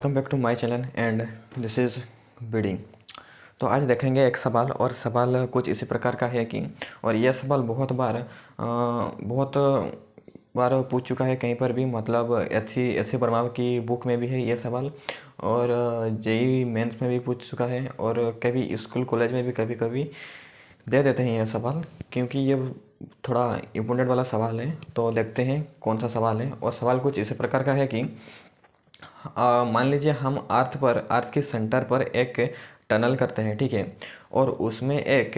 Welcome back to my channel and this is bidding. तो आज देखेंगे एक सवाल, और सवाल कुछ इसी प्रकार का है कि, और यह सवाल बहुत बार पूछ चुका है कहीं पर भी, मतलब एच सी वर्मा की बुक में भी है ये सवाल, और जेई मेंस में भी पूछ चुका है, और कभी स्कूल कॉलेज में भी कभी कभी दे देते हैं यह सवाल, क्योंकि ये थोड़ा इम्पोर्टेंट वाला सवाल है। तो देखते हैं कौन सा सवाल है, और सवाल कुछ इसी प्रकार का है कि मान लीजिए हम अर्थ के सेंटर पर एक टनल करते हैं, ठीक है, और उसमें एक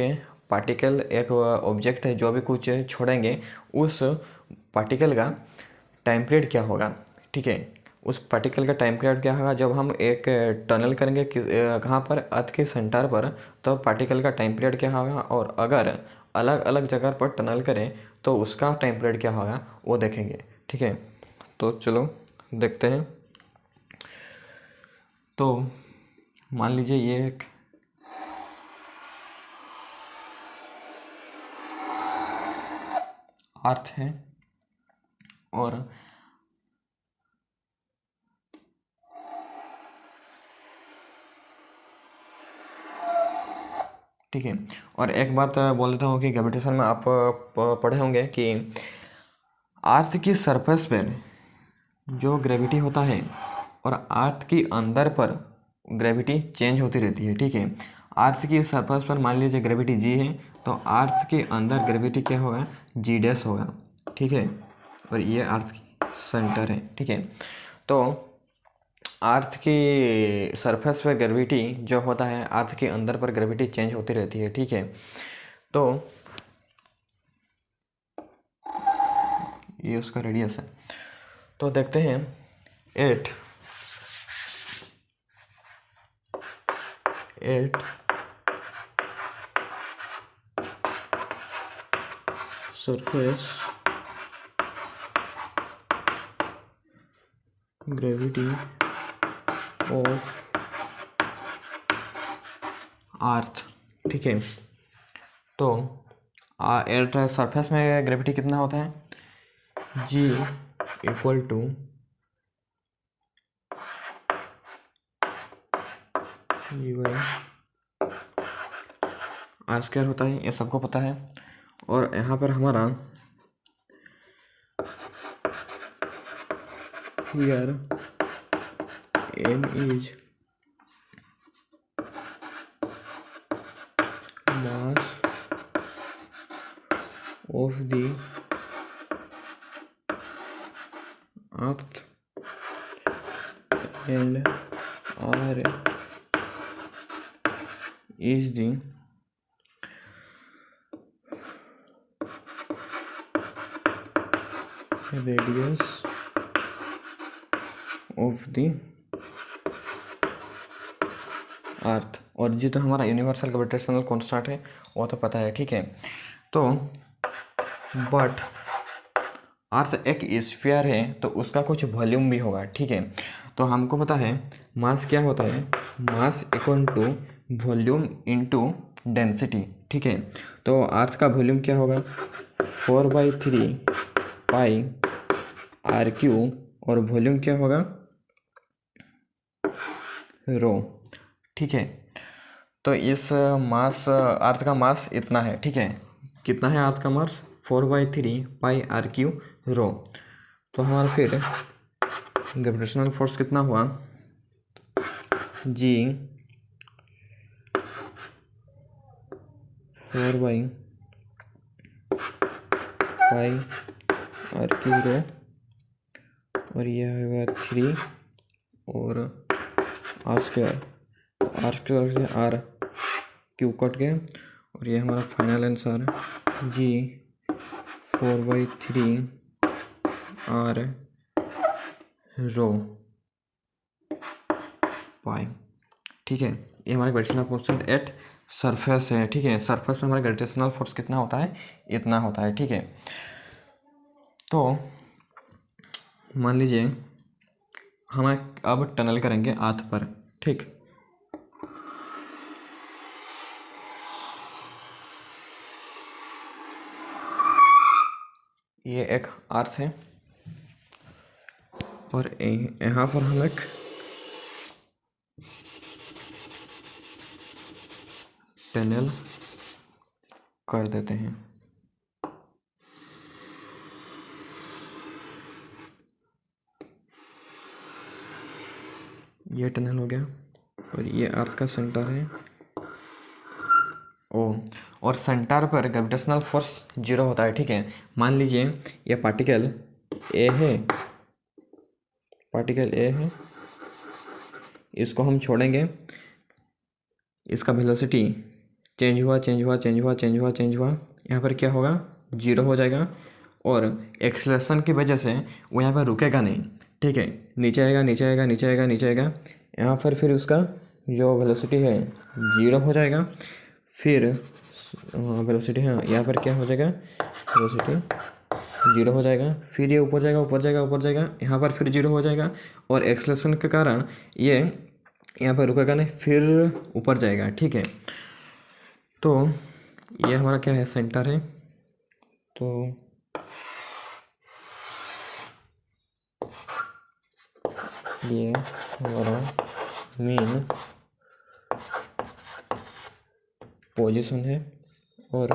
पार्टिकल, एक ऑब्जेक्ट है जो भी कुछ छोड़ेंगे, उस पार्टिकल का टाइम पीरियड क्या होगा, ठीक है। उस पार्टिकल का टाइम पीरियड क्या होगा जब हम एक टनल करेंगे कहाँ पर, अर्थ के सेंटर पर, तो पार्टिकल का टाइम पीरियड क्या होगा, और अगर अलग अलग जगह पर टनल करें तो उसका टाइम पीरियड क्या होगा वो देखेंगे, ठीक है। तो चलो देखते हैं। तो मान लीजिए ये एक अर्थ है, और ठीक है, और एक बात बोल देता हूँ कि ग्रेविटेशन में आप पढ़े होंगे कि अर्थ की सरफेस पर जो ग्रेविटी होता है, और अर्थ की अंदर पर ग्रेविटी चेंज होती रहती है, ठीक है। अर्थ की सरफेस पर मान लीजिए ग्रेविटी जी है, तो अर्थ के अंदर ग्रेविटी क्या होगा, जी डैश होगा, ठीक है। और ये अर्थ की सेंटर है, ठीक है। तो अर्थ की सरफेस पर ग्रेविटी जो होता है, अर्थ के अंदर पर ग्रेविटी चेंज होती रहती है, ठीक है। तो ये उसका रेडियस है। तो देखते हैं at surface gravity of earth, ठीक है। तो एट सरफेस में ग्रेविटी कितना होता है, जी इक्वल टू आर स्क्वायर होता है, ये सबको पता है। और यहाँ पर हमारा here M is mass of the earth and R is the radius of the earth. और जी तो हमारा यूनिवर्सल ग्रेविटेशनल कांस्टेंट है, वो तो पता है, ठीक है। तो बट अर्थ एक स्फीयर है, तो उसका कुछ वॉल्यूम भी होगा, ठीक है। तो हमको पता है मास क्या होता है, mass equal to volume into density, ठीक है। तो अर्थ का वॉल्यूम क्या होगा, 4/3 पाई आर क्यू, और वॉल्यूम क्या होगा, रो, ठीक है। तो इस मास, अर्थ का मास इतना है, ठीक है। कितना है अर्थ का मास, 4/3 पाई आर क्यू रो। तो हमारा फिर ग्रेविटेशनल फोर्स कितना हुआ, जी 4/पाई आर क्यू रो, और यह होगा 3 और आर स्क्वायर। तो आर स्क्वायर से आर क्यू कट गया, और ये हमारा फाइनल आंसर जी 4/3 आर रो पाई, ठीक है। ये हमारा ग्रेविटेशनल कांस्टेंट एट सरफेस है, ठीक है। सरफेस में हमारा ग्रेविटेशनल फोर्स कितना होता है, इतना होता है, ठीक है। तो मान लीजिए हम अब टनल करेंगे अर्थ पर, ठीक। ये एक अर्थ है, और यहाँ पर हम एक टनल कर देते हैं। ये टनल हो गया और ये अर्थ का सेंटर है ओ, और सेंटर पर ग्रेविटेशनल फोर्स 0 होता है। ठीक है, मान लीजिए ये पार्टिकल ए है, इसको हम छोड़ेंगे, इसका वेलोसिटी चेंज हुआ, यहाँ पर क्या होगा, 0 हो जाएगा और एक्सेलरेशन की वजह से वो यहाँ पर रुकेगा नहीं। ठीक है, नीचे आएगा, यहाँ पर फिर उसका जो वेलोसिटी है 0 हो जाएगा। फिर वेलोसिटी, हाँ, यहाँ पर क्या हो जाएगा, वेलोसिटी 0 हो जाएगा। फिर ये ऊपर जाएगा, यहाँ पर फिर 0 हो जाएगा और एक्सेलरेशन के कारण ये यहाँ पर रुकेगा नहीं, फिर ऊपर जाएगा। ठीक है, तो ये हमारा क्या है, सेंटर है। तो ये हमारा मेन पोजीशन है और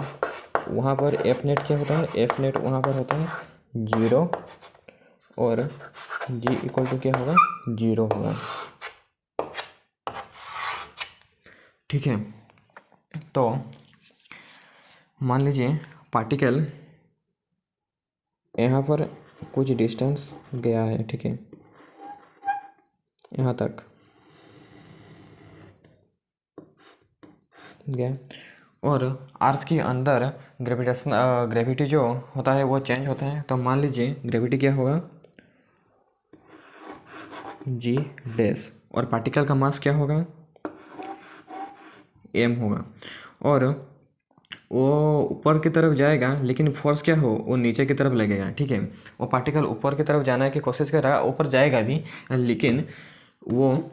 वहाँ पर एफ नेट क्या होता है, एफ नेट वहाँ पर होता है 0 और जी इक्वल टू क्या होगा, 0 होगा। ठीक है, तो मान लीजिए पार्टिकल यहाँ पर कुछ डिस्टेंस गया है। ठीक है, यहाँ तक गया और अर्थ के अंदर ग्रेविटी जो होता है वो चेंज होता है। तो मान लीजिए ग्रेविटी क्या होगा, जी डैश, और पार्टिकल का मास क्या होगा, एम होगा, और वो ऊपर की तरफ जाएगा लेकिन फोर्स क्या हो, वो नीचे की तरफ लगेगा। ठीक है, वो पार्टिकल ऊपर की तरफ जाने की कोशिश कर रहा है, ऊपर जाएगा भी लेकिन वो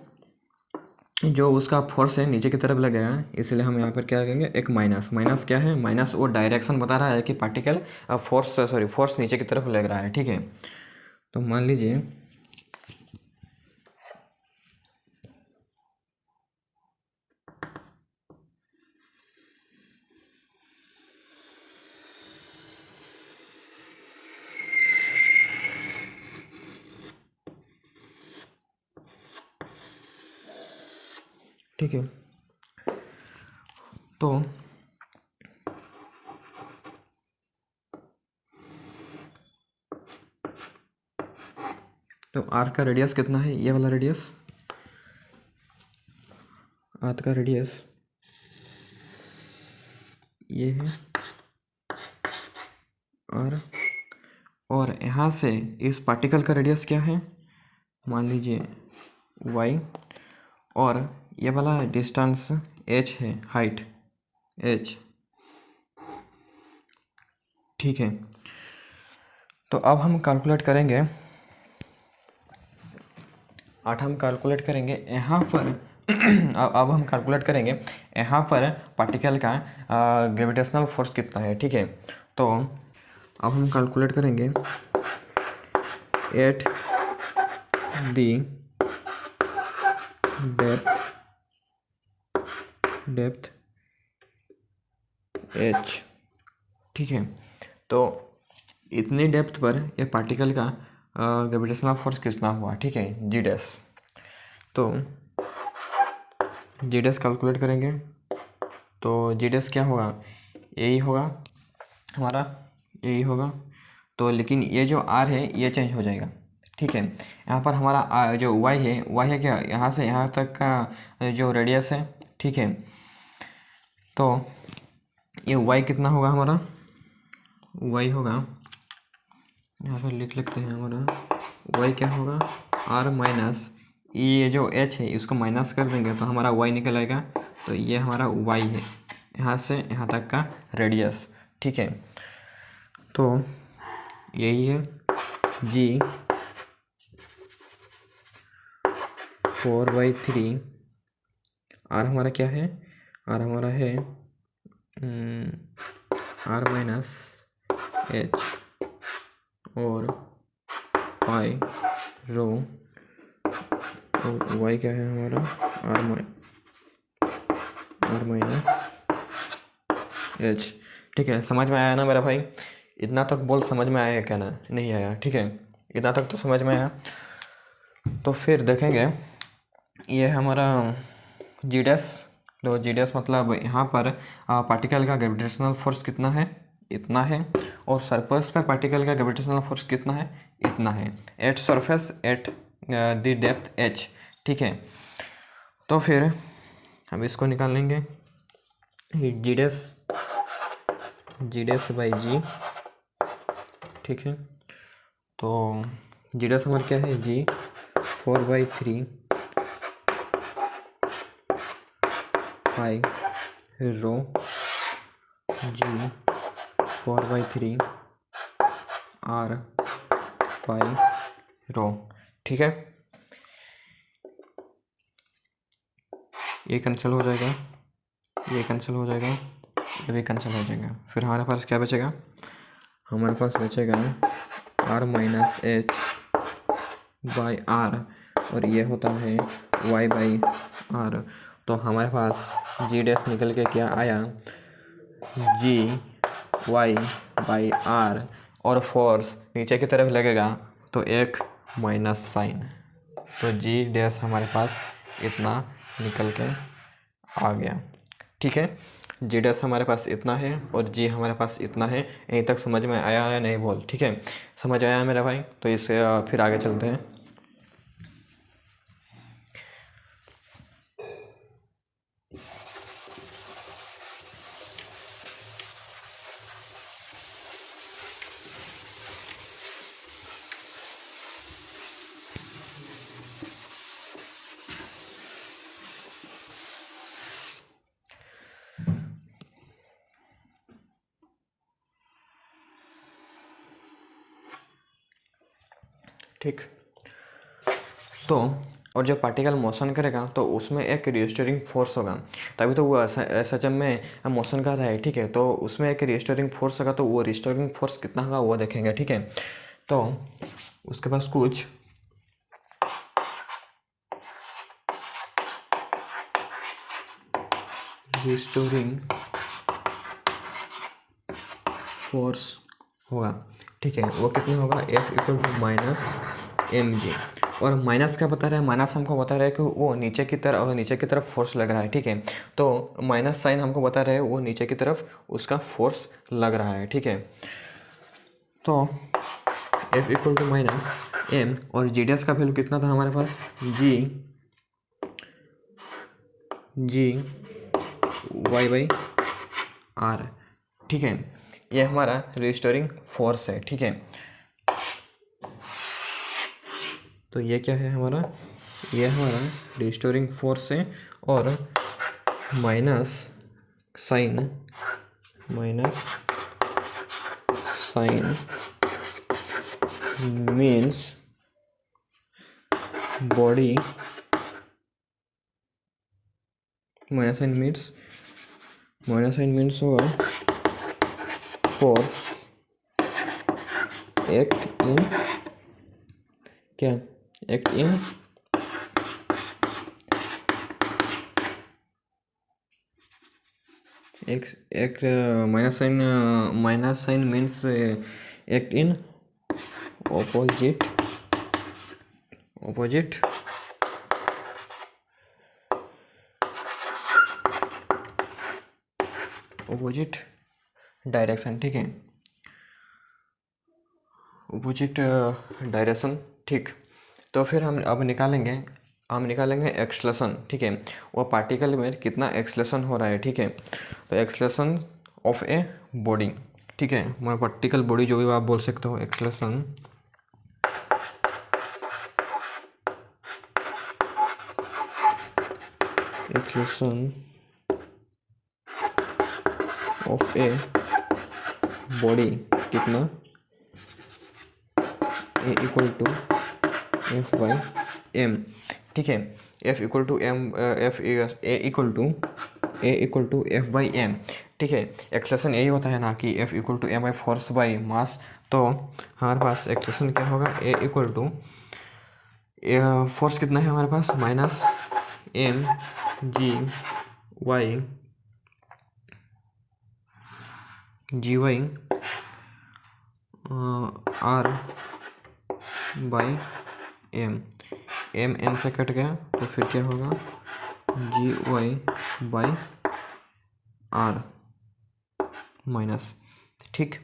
जो उसका फोर्स है नीचे की तरफ लगेगा। इसलिए हम यहाँ पर क्या करेंगे, एक माइनस क्या है, माइनस वो डायरेक्शन बता रहा है कि पार्टिकल फोर्स नीचे की तरफ लग रहा है। ठीक है, तो मान लीजिए ठीक है, तो आर्क का रेडियस कितना है, ये वाला रेडियस, आर्क का रेडियस ये है और यहाँ से इस पार्टिकल का रेडियस क्या है, मान लीजिए y, और ये वाला डिस्टेंस h है, हाइट h। ठीक है, तो अब हम कैलकुलेट करेंगे, यहाँ पर अब हम कैलकुलेट करेंगे यहाँ पर पार्टिकल का ग्रेविटेशनल फोर्स कितना है। ठीक है, तो अब हम कैलकुलेट करेंगे एट दी डेप्थ h। ठीक है, तो इतनी डेप्थ पर ये पार्टिकल का ग्रेविटेशनल फोर्स कितना हुआ। ठीक है, जी डैश, तो जी डैश कैलकुलेट करेंगे तो जी डैश क्या होगा, यही होगा हमारा, यही होगा। तो लेकिन ये जो आर है ये चेंज हो जाएगा। ठीक है, यहाँ पर हमारा जो वाई है क्या, यहाँ से यहाँ तक का जो रेडियस है। ठीक है, तो ये वाई कितना होगा हमारा, वाई होगा, यहाँ पर लिख लेते हैं, हमारा वाई क्या होगा, आर माइनस ये जो एच है इसको माइनस कर देंगे तो हमारा वाई निकल आएगा। तो ये हमारा वाई है, यहाँ से यहाँ तक का रेडियस। ठीक है, तो यही है जी 4/3, आर हमारा क्या है, आर हमारा है आर माइनस एच और पाई रो, और वाई क्या है हमारा, आर माइनस एच। ठीक है, समझ में आया ना मेरा भाई? इतना तक बोल समझ में आया क्या ना? नहीं आया? ठीक है, इतना तक तो समझ में आया। तो फिर देखेंगे ये हमारा जी डैश। तो जी डैश मतलब यहाँ पर पार्टिकल का ग्रेविटेशनल फोर्स कितना है? इतना है। और सरफेस पर पार्टिकल का ग्रेविटेशनल फोर्स कितना है? इतना है, at surface at the depth H. ठीक है, तो फिर हम इसको निकाल लेंगे, जी डैश बाई जी। ठीक है, तो जी डैश हमारा क्या है? जी 4/3 पाई रो जी 4/3 आर पाई रो। ठीक है, ये कैंसिल हो जाएगा, ये कैंसिल हो जाएगा, ये भी कैंसिल हो जाएगा। फिर हमारे पास क्या बचेगा? हमारे पास बचेगा r minus h by r, और ये होता है y बाई आर। तो हमारे पास जी डैश निकल के क्या आया? जी वाई बाई आर, और फोर्स नीचे की तरफ लगेगा तो एक माइनस साइन। तो जी डैश हमारे पास इतना निकल के आ गया। ठीक है, जी डैश हमारे पास इतना है और जी हमारे पास इतना है। यहीं तक समझ में आया या नहीं बोल? ठीक है, समझ आया मेरा भाई? तो इससे फिर आगे चलते हैं। ठीक, तो और जब पार्टिकल मोशन करेगा तो उसमें एक रिस्टोरिंग फोर्स होगा, तभी तो वो एस में मोशन कर रहा है। ठीक है, तो उसमें एक रिस्टोरिंग फोर्स होगा, तो वो रिस्टोरिंग फोर्स कितना होगा वो देखेंगे। ठीक है, तो उसके पास कुछ रिस्टोरिंग फोर्स होगा। ठीक है, वो कितना होगा? F equal to minus M g. और माइनस क्या बता रहा है? माइनस हमको बता रहा है कि वो नीचे की तरफ फोर्स लग रहा है। ठीक है, तो माइनस साइन हमको बता रहा है वो नीचे की तरफ उसका फोर्स लग रहा है। ठीक है, तो F equal to minus m, और जी डैश का वैल्यू कितना था हमारे पास? G Y by are. ठीक है, ये हमारा रिस्टोरिंग फोर्स है। ठीक है, तो ये क्या है हमारा? ये हमारा रिस्टोरिंग फोर्स है, और minus sign means body, minus sign means होगा फोर्स एक्ट इन क्या? एक्ट इन एक minus sign means act in opposite direction. ठीक है, अपोजिट डायरेक्शन। ठीक, तो फिर हम अब निकालेंगे एक्सलेशन। ठीक है, वो पार्टिकल में कितना एक्सलेशन हो रहा है। ठीक है, तो एक्सलेशन ऑफ ए बॉडी। ठीक है, मैं पार्टिकल बॉडी जो भी आप बोल सकते हो, एक्सलेशन ऑफ ए बॉडी कितना? A equal to F by M. ठीक है, F equal to F by M. ठीक है, एक्सलेशन यही होता है ना कि F equal to M I force by mass. तो हमारे पास एक्सलेशन क्या होगा? ए इक्वल टू फोर्स कितना है हमारे पास? Minus M G Y G Y R by M, M N से कट गया तो फिर क्या होगा, G Y by are minus, ठीक।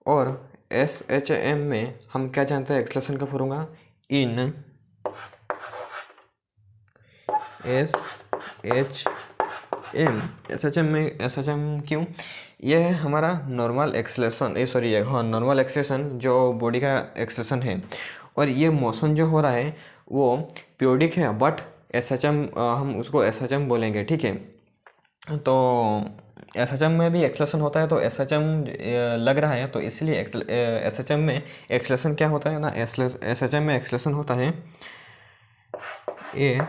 और एस एच एम में हम क्या जानते हैं, एक्सलेशन का formula in S H M, S H M में, एस एच एम क्यों, ये है हमारा नॉर्मल एक्सलेशन, ये सॉरी हाँ नॉर्मल एक्सलेशन जो बॉडी का एक्सलेशन है, और ये मोशन जो हो रहा है वो पीरियोडिक है, बट एस एच एम हम उसको एस एच एम बोलेंगे, ठीक है। तो एस एच एम में भी एक्सलेशन होता है, तो एस एच एम लग रहा है, तो इसलिए एस एच एम में एक्सलेशन क्या होता है ना, एस एच एम में एक्सलेशन होता है A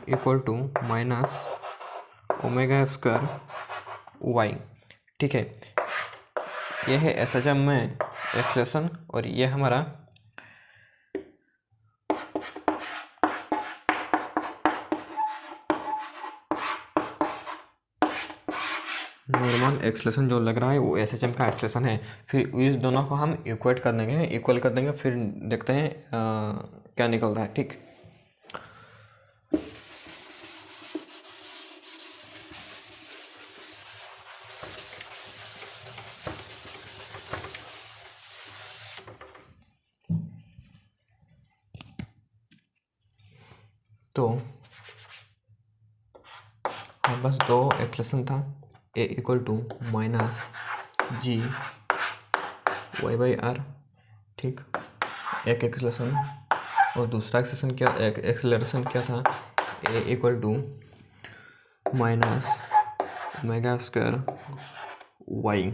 equal to minus omega square Y, ठीक है। ये है एस एच एम में एक्सलेशन, और ये हमारा नॉर्मल एक्सलेशन जो लग रहा है वो एस एच एम का एक्सलेशन है। फिर इस दोनों को हम इक्वेट कर देंगे, इक्वल कर देंगे, फिर देखते हैं क्या निकलता है, ठीक। तो बस दो एक्सलेशन था, A equal to minus ji Y by are, ठीक, एक एक्सलेशन, और दूसरा एक्सलेशन क्या, एक एक्सलेशन क्या था, A equal to minus omega square Y,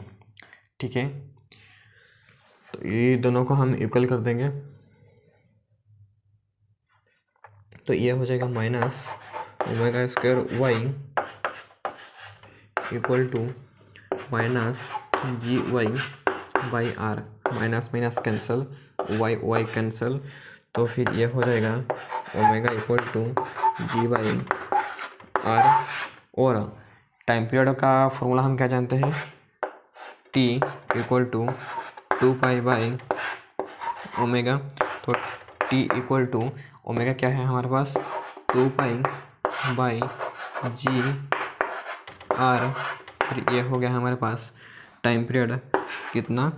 ठीक है। तो ये दोनों को हम इक्वल कर देंगे, तो ये हो जाएगा minus omega square y equal to minus ji Y by are, minus minus cancel, y y cancel, तो फिर ये हो जाएगा omega equal to g by r. और टाइम पीरियड का फॉर्मूला हम क्या जानते हैं, T equal to 2 pi by omega, तो टी इक्वल टू ओमेगा क्या है हमारे पास, 2 पाई बाई जी आर, फिर ये हो गया हमारे पास टाइम पीरियड, कितना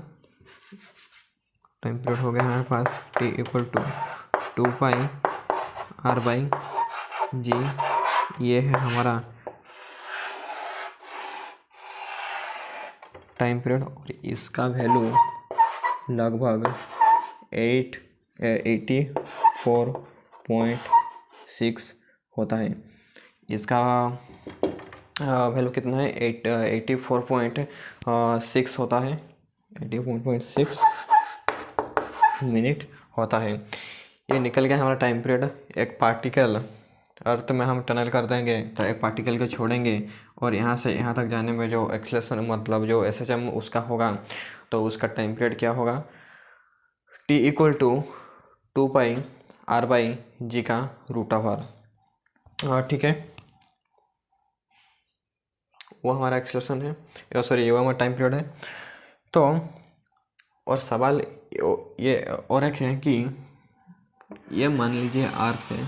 टाइम पीरियड हो गया हमारे पास, T equal to 2 pi R by G, ये है हमारा टाइम पीरियड, और इसका वैल्यू लगभग 84.6 होता है। इसका वैल्यू कितना है, 84.6 होता है, 84.6 मिनट होता है। ये निकल गया हमारा टाइम पीरियड। एक पार्टिकल अर्थ में हम टनल कर देंगे तो एक पार्टिकल को छोड़ेंगे, और यहाँ से यहाँ तक जाने में जो एक्सेलरेशन मतलब जो एस एच एम उसका होगा, तो उसका टाइम पीरियड क्या होगा, T equal to 2 pi R by G का रूट ओवर, ठीक है। वो हमारा एक्सेलरेशन है, सॉरी ये वो हमारा टाइम पीरियड है। तो और सवाल ये और एक है कि ये मान लीजिए अर्थ है,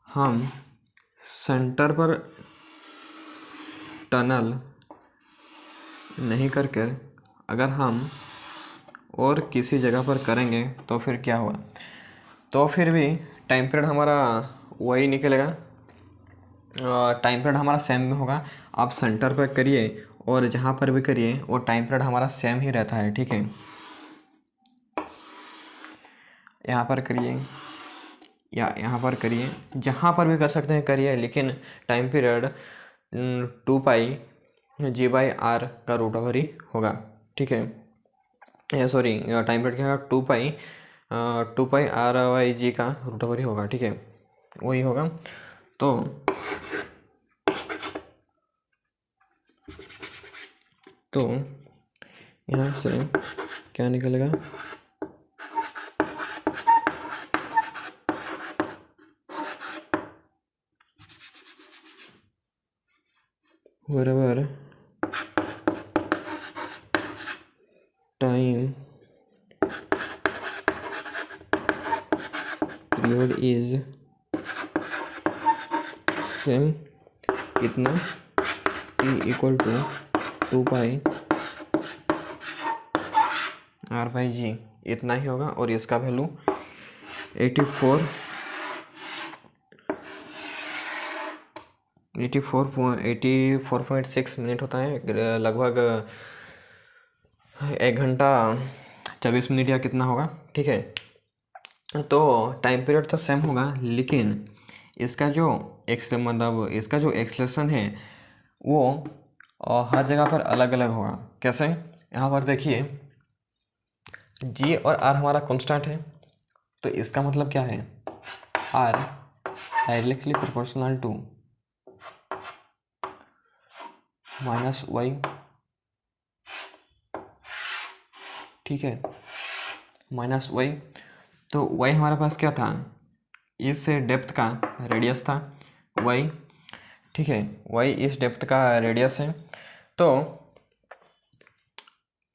हम सेंटर पर टनल नहीं करके अगर हम और किसी जगह पर करेंगे तो फिर क्या होगा, तो फिर भी टाइम पीरियड हमारा वही निकलेगा, टाइम पीरियड हमारा सेम में होगा। आप सेंटर पर करिए और जहाँ पर भी करिए वो टाइम पीरियड हमारा सेम ही रहता है, ठीक है। यहाँ पर करिए या यहाँ पर करिए, जहाँ पर भी कर सकते हैं करिए, लेकिन time period 2 pi g by r का रूट ओवर ही होगा, ठीक है। सॉरी टाइम पीरियड क्या होगा, 2 पाई आर बाई जी का रूट ओवर ही होगा, ठीक है, वही होगा। तो यहाँ से क्या निकलेगा, wherever time period is same, इतना t equal to 2 pi r/g, इतना ही होगा। और इसका वैल्यू 84.6 मिनट होता है, लगभग 1 घंटा 24 मिनट या कितना होगा। ठीक है, तो टाइम पीरियड तो सेम होगा, लेकिन इसका जो इसका जो एक्सलेशन है वो हर जगह पर अलग अलग होगा। कैसे? यहाँ पर देखिए, जी और आर हमारा कांस्टेंट है, तो इसका मतलब क्या है, R directly proportional to -y। ठीक है, -y। तो y हमारे पास क्या था, इस डेप्थ का रेडियस था y। ठीक है, y इस डेप्थ का रेडियस है। तो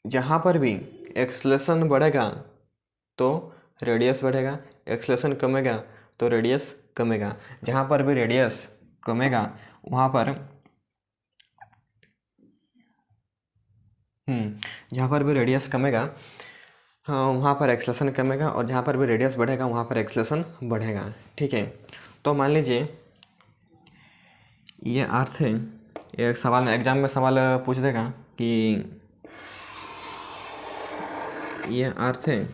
जहाँ पर भी एक्सलेशन बढ़ेगा तो रेडियस बढ़ेगा, एक्सलेशन कमेगा तो रेडियस कमेगा। जहाँ पर भी रेडियस कमेगा वहाँ पर जहाँ पर भी रेडियस कमेगा, हाँ, वहाँ पर एक्सलेशन कमेगा, और जहाँ पर भी रेडियस बढ़ेगा वहाँ पर एक्सलेशन बढ़ेगा। ठीक है, तो मान लीजिए ये अर्थ है। एक सवाल एग्जाम में सवाल पूछ देगा कि ये अर्थ है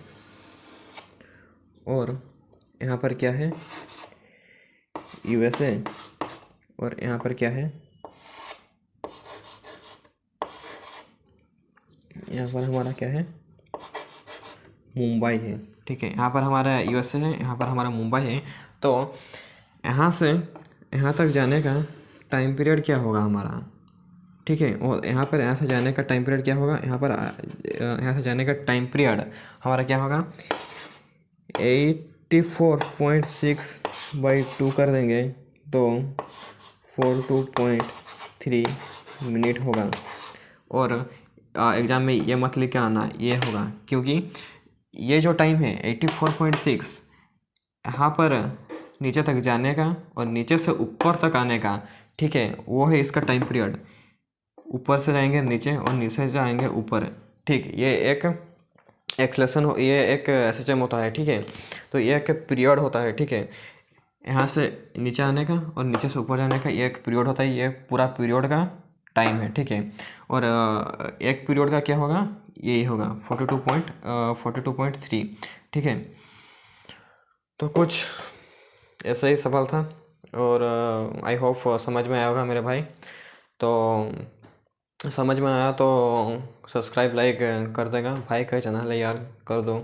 और यहाँ पर क्या है, यूएसए, और यहाँ पर क्या है, यहाँ पर हमारा क्या है, मुंबई है। ठीक है, यहाँ पर हमारा यूएसए है, यहाँ पर हमारा मुंबई है। तो यहाँ से यहाँ तक जाने का टाइम पीरियड क्या होगा हमारा। ठीक है, और यहाँ पर यहाँ से जाने का टाइम पीरियड क्या होगा, यहाँ से जाने का टाइम पीरियड हमारा क्या होगा, 84.6/2 कर देंगे तो 42.3 मिनट होगा। और एग्ज़ाम में ये मत लेके आना, ये होगा, क्योंकि ये जो टाइम है 84.6 यहाँ पर नीचे तक जाने का और नीचे से ऊपर तक आने का, ठीक है, वो है इसका टाइम पीरियड। ऊपर से जाएंगे नीचे और नीचे से जाएंगे ऊपर। ठीक, ये एक एक्सलेशन हो, ये एक SHM होता है। ठीक है, तो ये एक पीरियड होता है। ठीक है, यहाँ से नीचे आने का और नीचे से ऊपर जाने का ये एक पीरियड होता है, ये पूरा पीरियड का टाइम है। ठीक है, और एक पीरियड का क्या होगा, यही होगा 42.3। ठीक है, तो कुछ ऐसा ही सवाल था, और आई होप समझ में आया होगा मेरे भाई। तो समझ में आया तो सब्सक्राइब लाइक कर देगा भाई, का चैनल है यार, कर दो।